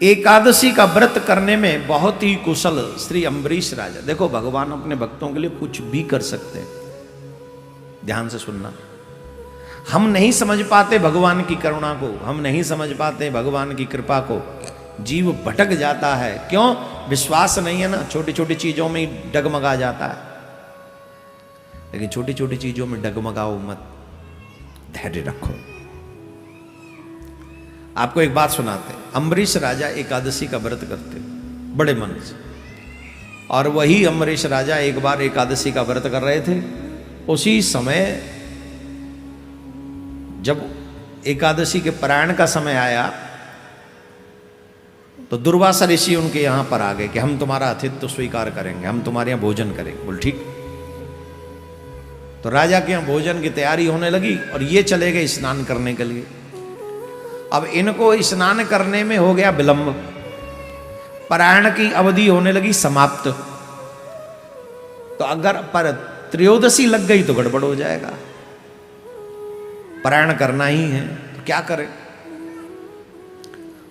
एकादशी का व्रत करने में बहुत ही कुशल श्री अम्बरीश राजा। देखो भगवान अपने भक्तों के लिए कुछ भी कर सकते हैं, ध्यान से सुनना। हम नहीं समझ पाते भगवान की करुणा को, हम नहीं समझ पाते भगवान की कृपा को, जीव भटक जाता है। क्यों? विश्वास नहीं है ना, छोटी छोटी चीजों में ही डगमगा जाता है। लेकिन छोटी छोटी चीजों में डगमगाओ मत, धैर्य रखो। आपको एक बात सुनाते हैं। अम्बरीश राजा एकादशी का व्रत करते बड़े मन से, और वही अम्बरीश राजा एक बार एकादशी का व्रत कर रहे थे। उसी समय जब एकादशी के पारायण का समय आया तो दुर्वासा ऋषि उनके यहां पर आ गए कि हम तुम्हारा आतिथ्य स्वीकार करेंगे, हम तुम्हारे यहां भोजन करेंगे। बोल ठीक। तो राजा के यहां भोजन की तैयारी होने लगी और ये चले गए स्नान करने के लिए। अब इनको स्नान करने में हो गया विलंब, पारायण की अवधि होने लगी समाप्त। तो अगर पर त्रयोदशी लग गई तो गड़बड़ हो जाएगा, पारायण करना ही है तो क्या करें।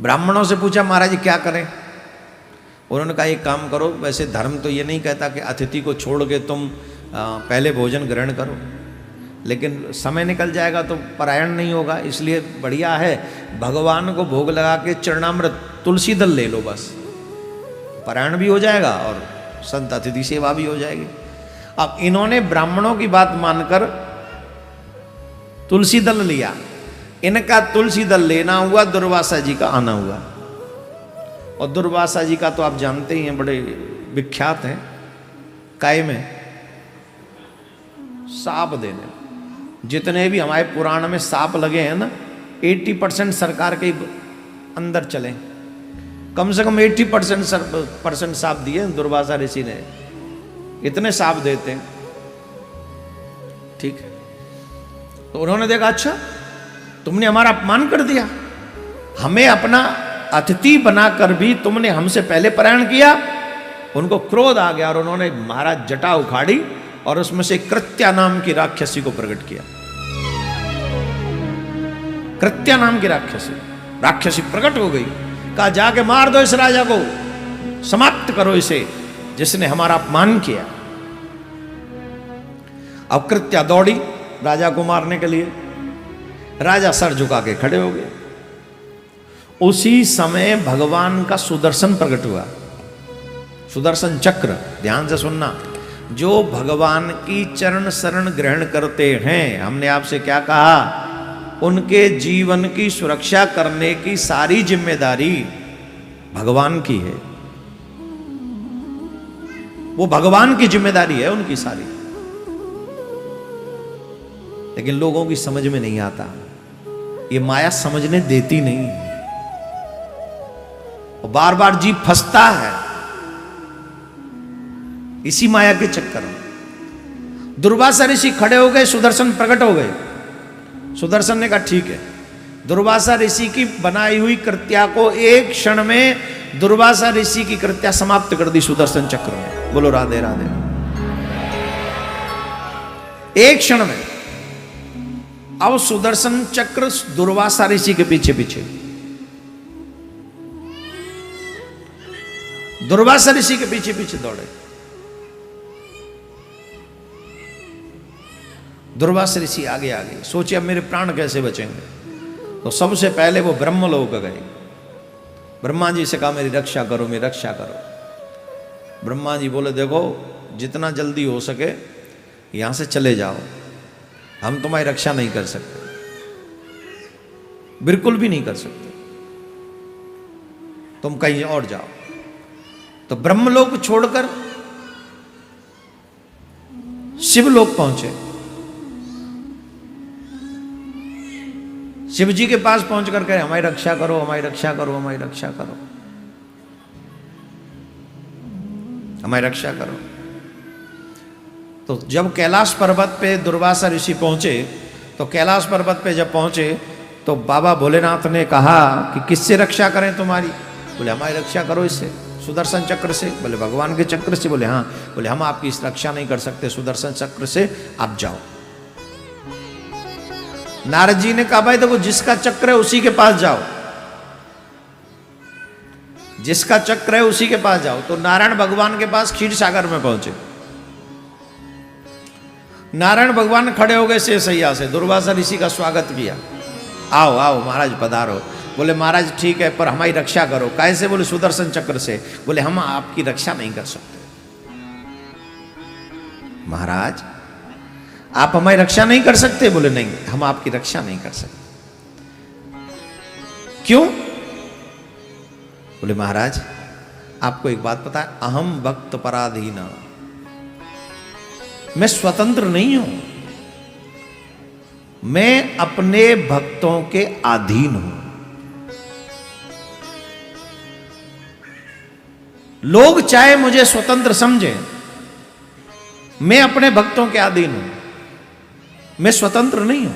ब्राह्मणों से पूछा महाराज क्या करें। उन्होंने कहा एक काम करो, वैसे धर्म तो ये नहीं कहता कि अतिथि को छोड़ के तुम पहले भोजन ग्रहण करो, लेकिन समय निकल जाएगा तो पारायण नहीं होगा, इसलिए बढ़िया है भगवान को भोग लगा के चरणामृत तुलसी दल ले लो, बस पारायण भी हो जाएगा और संत अतिथि सेवा भी हो जाएगी। अब इन्होंने ब्राह्मणों की बात मानकर तुलसी दल लिया। इनका तुलसी दल लेना हुआ, दुर्वासा जी का आना हुआ। और दुर्वासा जी का तो आप जानते ही हैं, बड़े विख्यात हैं काय में, सांप देने। जितने भी हमारे पुराण में सांप लगे हैं ना, 80% सरकार के अंदर चले। कम से कम 80% सांप दिए दुर्वासा ऋषि ने, इतने सांप देते हैं। ठीक है, तो उन्होंने देखा अच्छा तुमने हमारा अपमान कर दिया, हमें अपना अतिथि बनाकर भी तुमने हमसे पहले पारायण किया। उनको क्रोध आ गया और उन्होंने महाराज जटा उखाड़ी और उसमें से कृत्या नाम की राक्षसी को प्रकट किया। कृत्या नाम की राक्षसी प्रकट हो गई। कहा जाके मार दो इस राजा को, समाप्त करो इसे जिसने हमारा अपमान किया। अब कृत्या दौड़ी राजा को मारने के लिए। राजा सर झुका के खड़े हो गए। उसी समय भगवान का सुदर्शन प्रकट हुआ, सुदर्शन चक्र। ध्यान से सुनना, जो भगवान की चरण शरण ग्रहण करते हैं, हमने आपसे क्या कहा, उनके जीवन की सुरक्षा करने की सारी जिम्मेदारी भगवान की है। वो भगवान की जिम्मेदारी है उनकी सारी। लेकिन लोगों की समझ में नहीं आता, ये माया समझने देती नहीं, और बार बार जीव फंसता है इसी माया के चक्कर में। दुर्वासा ऋषि खड़े हो गए, सुदर्शन प्रकट हो गए। सुदर्शन ने कहा ठीक है। दुर्वासा ऋषि की बनाई हुई कृत्या को एक क्षण में दुर्वासा ऋषि की कृत्या समाप्त कर दी सुदर्शन चक्र में। बोलो राधे राधे। एक क्षण में। अब सुदर्शन चक्र दुर्वासा ऋषि के पीछे पीछे, दुर्वासा ऋषि के पीछे पीछे दौड़े। दुर्वासा ऋषि आगे आगे सोचे अब मेरे प्राण कैसे बचेंगे। तो सबसे पहले वो ब्रह्मलोक गए। ब्रह्मा जी से कहा मेरी रक्षा करो, मेरी रक्षा करो। ब्रह्मा जी बोले देखो जितना जल्दी हो सके यहां से चले जाओ, हम तुम्हारी रक्षा नहीं कर सकते, बिल्कुल भी नहीं कर सकते, तुम कहीं और जाओ। तो ब्रह्मलोक छोड़कर शिवलोक पहुंचे। शिव जी के पास पहुंचकर कहे हमारी रक्षा करो, हमारी रक्षा करो, हमारी रक्षा करो, हमारी रक्षा करो। तो जब कैलाश पर्वत पे दुर्वासा ऋषि पहुंचे, तो कैलाश पर्वत पे जब पहुंचे तो बाबा भोलेनाथ ने कहा कि किससे रक्षा करें तुम्हारी। बोले हमारी रक्षा करो इससे, सुदर्शन चक्र से। बोले भगवान के चक्र से। बोले हाँ। बोले हम आपकी इस रक्षा नहीं कर सकते, सुदर्शन चक्र से आप जाओ। नारद जी ने कहा भाई देखो जिसका चक्र है उसी के पास जाओ। जिसका चक्र है उसी के पास जाओ। तो नारायण भगवान के पास क्षीर सागर में पहुंचे। नारायण भगवान खड़े हो गए शेषैया से, दुर्वासा ऋषि का स्वागत किया। आओ आओ महाराज पधारो। बोले महाराज ठीक है, पर हमारी रक्षा करो। कैसे? बोले सुदर्शन चक्र से। बोले हम आपकी रक्षा नहीं कर सकते। महाराज आप हमारी रक्षा नहीं कर सकते? बोले नहीं, हम आपकी रक्षा नहीं कर सकते। क्यों? बोले महाराज आपको एक बात पता है, अहम भक्त पराधीन, मैं स्वतंत्र नहीं हूं, मैं अपने भक्तों के अधीन हूं। लोग चाहे मुझे स्वतंत्र समझें, मैं अपने भक्तों के अधीन हूं, मैं स्वतंत्र नहीं हूं।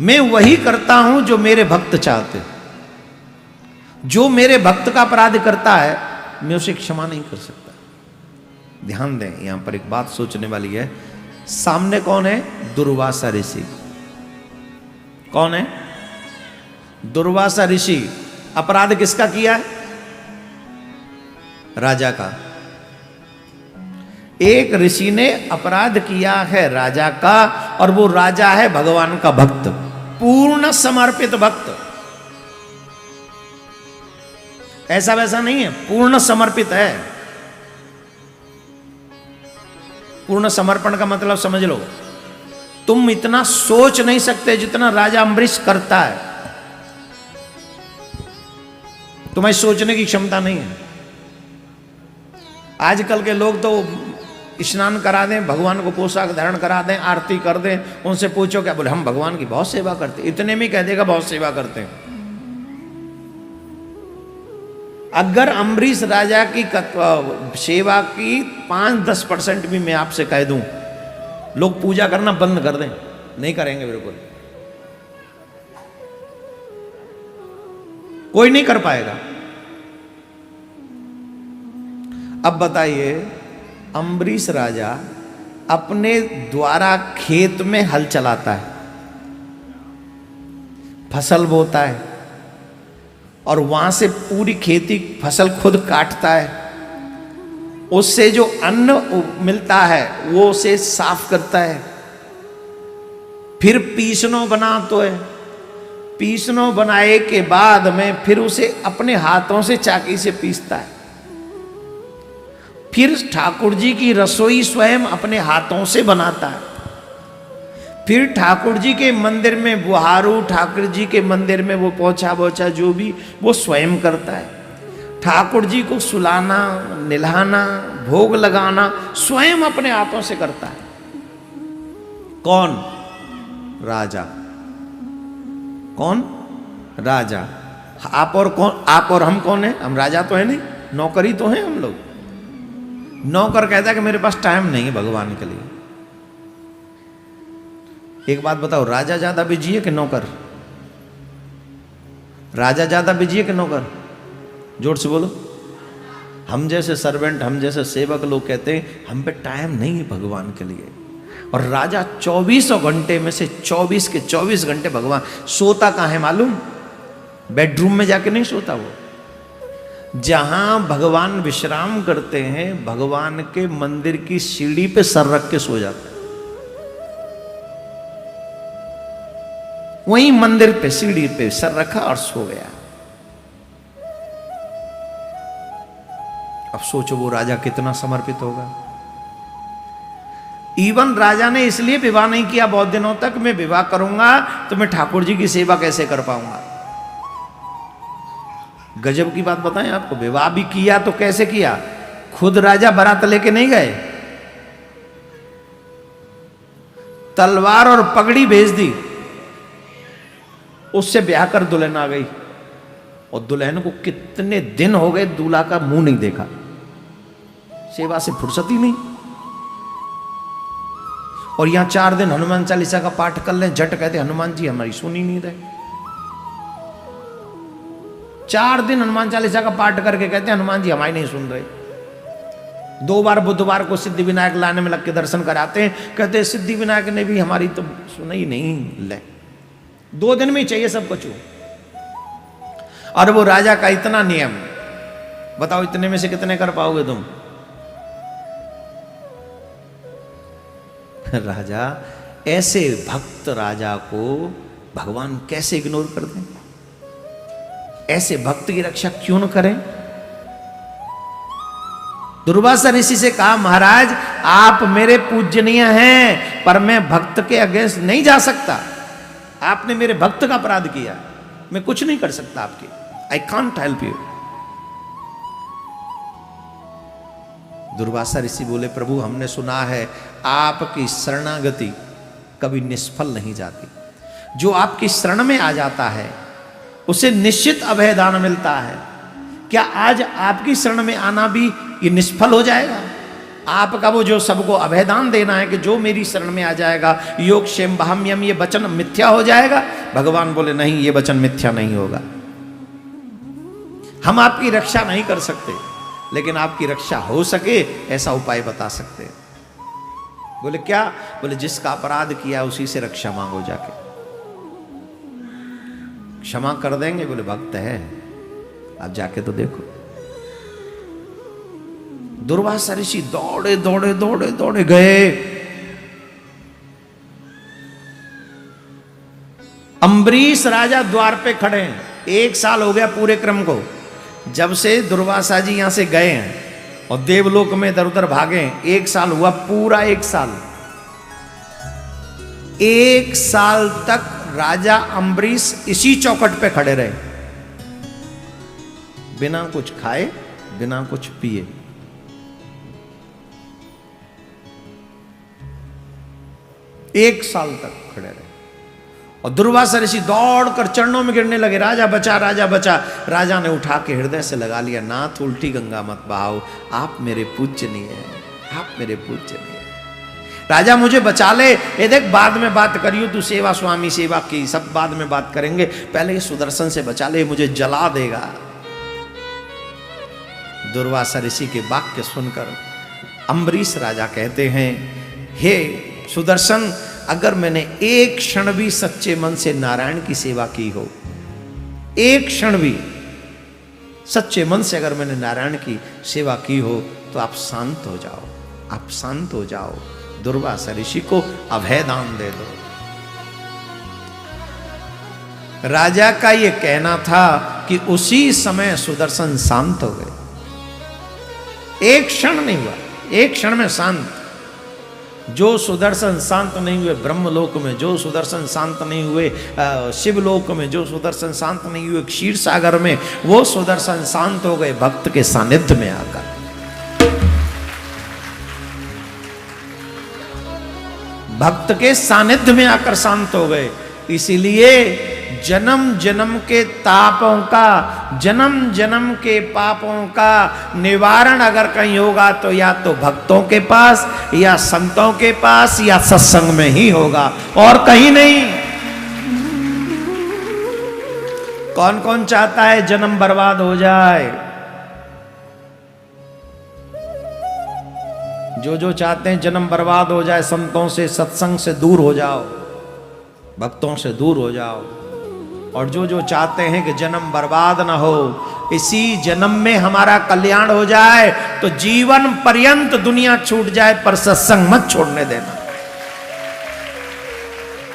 मैं वही करता हूं जो मेरे भक्त चाहते। जो मेरे भक्त का अपराध करता है मैं उसे क्षमा नहीं कर सकता। ध्यान दें, यहां पर एक बात सोचने वाली है। सामने कौन है? दुर्वासा ऋषि। कौन है? दुर्वासा ऋषि। अपराध किसका किया है? राजा का। एक ऋषि ने अपराध किया है राजा का, और वो राजा है भगवान का भक्त, पूर्ण समर्पित भक्त। ऐसा वैसा नहीं है, पूर्ण समर्पित है। पूर्ण समर्पण का मतलब समझ लो, तुम इतना सोच नहीं सकते जितना राजा अम्बरीश करता है। तुम्हें सोचने की क्षमता नहीं है। आजकल के लोग तो स्नान करा दें, भगवान को पोशाक धारण करा दें, आरती कर दें, उनसे पूछो क्या? बोले हम भगवान की बहुत सेवा करते। इतने में कह देगा बहुत सेवा करते हैं। अगर अम्बरीश राजा की सेवा की 5-10% भी मैं आपसे कह दूं, लोग पूजा करना बंद कर दें। नहीं करेंगे, बिल्कुल कोई नहीं कर पाएगा। अब बताइए, अम्बरीश राजा अपने द्वारा खेत में हल चलाता है, फसल बोता है, और वहां से पूरी खेती फसल खुद काटता है। उससे जो अन्न मिलता है वो उसे साफ करता है, फिर पीसनो बनाता है। पीसनो बनाए के बाद में फिर उसे अपने हाथों से चाकी से पीसता है। फिर ठाकुर जी की रसोई स्वयं अपने हाथों से बनाता है। फिर ठाकुर जी के मंदिर में बुहारू, ठाकुर जी के मंदिर में वो पोछा बोछा जो भी वो स्वयं करता है। ठाकुर जी को सुलाना, निल्हाना, भोग लगाना स्वयं अपने हाथों से करता है। कौन? राजा। कौन? राजा। आप और कौन? आप और हम कौन है? हम राजा तो है नहीं, नौकरी तो है हम लोग। नौकर कहता है कि मेरे पास टाइम नहीं है भगवान के लिए। एक बात बताओ, राजा ज्यादा बिजी है कि नौकर? राजा ज्यादा बिजी है कि नौकर? जोर से बोलो। हम जैसे सर्वेंट, हम जैसे सेवक लोग कहते हैं हम पे टाइम नहीं है भगवान के लिए। और राजा 24 घंटे में से 24 के 24 घंटे भगवान। सोता कहाँ है मालूम? बेडरूम में जाके नहीं सोता वो। जहां भगवान विश्राम करते हैं, भगवान के मंदिर की सीढ़ी पे सर रख के सो जाता है। वहीं मंदिर पे सीढ़ी पे सर रखा और सो गया। अब सोचो वो राजा कितना समर्पित होगा। इवन राजा ने इसलिए विवाह नहीं किया बहुत दिनों तक, मैं विवाह करूंगा तो मैं ठाकुर जी की सेवा कैसे कर पाऊंगा। गजब की बात बताएं आपको, विवाह भी किया तो कैसे किया? खुद राजा बारात लेके नहीं गए, तलवार और पगड़ी भेज दी, उससे ब्याह कर दुल्हन आ गई। और दुल्हन को कितने दिन हो गए दूल्हा का मुंह नहीं देखा, सेवा से फुर्सत ही नहीं। और यहां 4 दिन हनुमान चालीसा का पाठ कर लें, झट कहते हनुमान जी हमारी सुनी नहीं रहे। 4 दिन हनुमान चालीसा का पाठ करके कहते हैं हनुमान जी हमारी नहीं सुन रहे। 2 बार बुधवार को सिद्धि विनायक लाने में लग के दर्शन कराते हैं, कहते हैं सिद्धि विनायक ने भी हमारी तो सुना ही नहीं। ले 2 दिन में ही चाहिए सब कुछ। और वो राजा का इतना नियम, बताओ इतने में से कितने कर पाओगे तुम? राजा, ऐसे भक्त राजा को भगवान कैसे इग्नोर कर दें? ऐसे भक्त की रक्षा क्यों न करें? दुर्वासा ऋषि से कहा, महाराज आप मेरे पूजनीय हैं, पर मैं भक्त के अगेंस्ट नहीं जा सकता। आपने मेरे भक्त का अपराध किया, मैं कुछ नहीं कर सकता आपके। I can't help you. Durvasa ऋषि बोले, प्रभु हमने सुना है आपकी शरणागति कभी निष्फल नहीं जाती। जो आपकी शरण में आ जाता है उसे निश्चित अभयदान मिलता है। क्या आज आपकी शरण में आना भी ये निष्फल हो जाएगा? आपका वो जो सबको अभयदान देना है कि जो मेरी शरण में आ जाएगा, योग क्षेम बहाम्यम, ये वचन मिथ्या हो जाएगा? भगवान बोले, नहीं, ये वचन मिथ्या नहीं होगा। हम आपकी रक्षा नहीं कर सकते, लेकिन आपकी रक्षा हो सके ऐसा उपाय बता सकते हैं। बोले क्या? बोले जिसका अपराध किया उसी से रक्षा मांगो जाके, क्षमा कर देंगे। बोले भक्त है, आप जाके तो देखो। दुर्वासा ऋषि दौड़े दौड़े दौड़े दौड़े गए। अम्बरीश राजा द्वार पे खड़े हैं। 1 साल हो गया पूरे क्रम को, जब से दुर्वासा जी यहां से गए हैं और देवलोक में इधर उधर भागे हैं। 1 साल हुआ, पूरा 1 साल। 1 साल तक राजा अम्बरीश इसी चौखट पे खड़े रहे, बिना कुछ खाए, बिना कुछ पिए। एक साल तक खड़े रहे और दुर्वासा ऋषि दौड़कर चरणों में गिरने लगे, राजा बचा, राजा बचा। राजा ने उठा के हृदय से लगा लिया, नाथ उल्टी गंगा मत बहाओ, आप मेरे पूज्यनीय हैं, आप मेरे पूज्यनीय हैं। राजा मुझे बचा ले। ये देख, बाद में बात करियो, तू सेवा स्वामी सेवा की सब बाद में बात करेंगे, पहले ये सुदर्शन से बचा ले, मुझे जला देगा। दुर्वासा ऋषि के वाक्य सुनकर अम्बरीश राजा कहते हैं, हे सुदर्शन, अगर मैंने एक क्षण भी सच्चे मन से नारायण की सेवा की हो, एक क्षण भी सच्चे मन से अगर मैंने नारायण की सेवा की हो, तो आप शांत हो जाओ, आप शांत हो जाओ। दुर्वासा ऋषि को अभयदान दे दो। राजा का यह कहना था कि उसी समय सुदर्शन शांत हो गए। एक क्षण नहीं हुआ, एक क्षण में शांत। जो सुदर्शन शांत नहीं हुए ब्रह्मलोक में, जो सुदर्शन शांत नहीं हुए शिवलोक में, जो सुदर्शन शांत नहीं हुए क्षीर सागर में, वो सुदर्शन शांत हो गए भक्त के सानिध्य में आकर। भक्त के सानिध्य में आकर शांत हो गए। इसीलिए जन्म जन्म के तापों का, जन्म जन्म के पापों का निवारण अगर कहीं होगा तो या तो भक्तों के पास, या संतों के पास, या सत्संग में ही होगा, और कहीं नहीं। कौन कौन चाहता है जन्म बर्बाद हो जाए? जो जो चाहते हैं जन्म बर्बाद हो जाए, संतों से सत्संग से दूर हो जाओ, भक्तों से दूर हो जाओ। और जो जो चाहते हैं कि जन्म बर्बाद ना हो, इसी जन्म में हमारा कल्याण हो जाए, तो जीवन पर्यंत दुनिया छूट जाए पर सत्संग मत छोड़ने देना।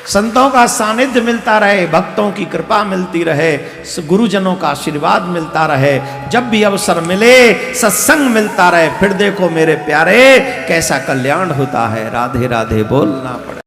संतों का सानिध्य मिलता रहे, भक्तों की कृपा मिलती रहे, गुरुजनों का आशीर्वाद मिलता रहे, जब भी अवसर मिले सत्संग मिलता रहे, फिर देखो मेरे प्यारे कैसा कल्याण होता है। राधे राधे बोलना पड़े।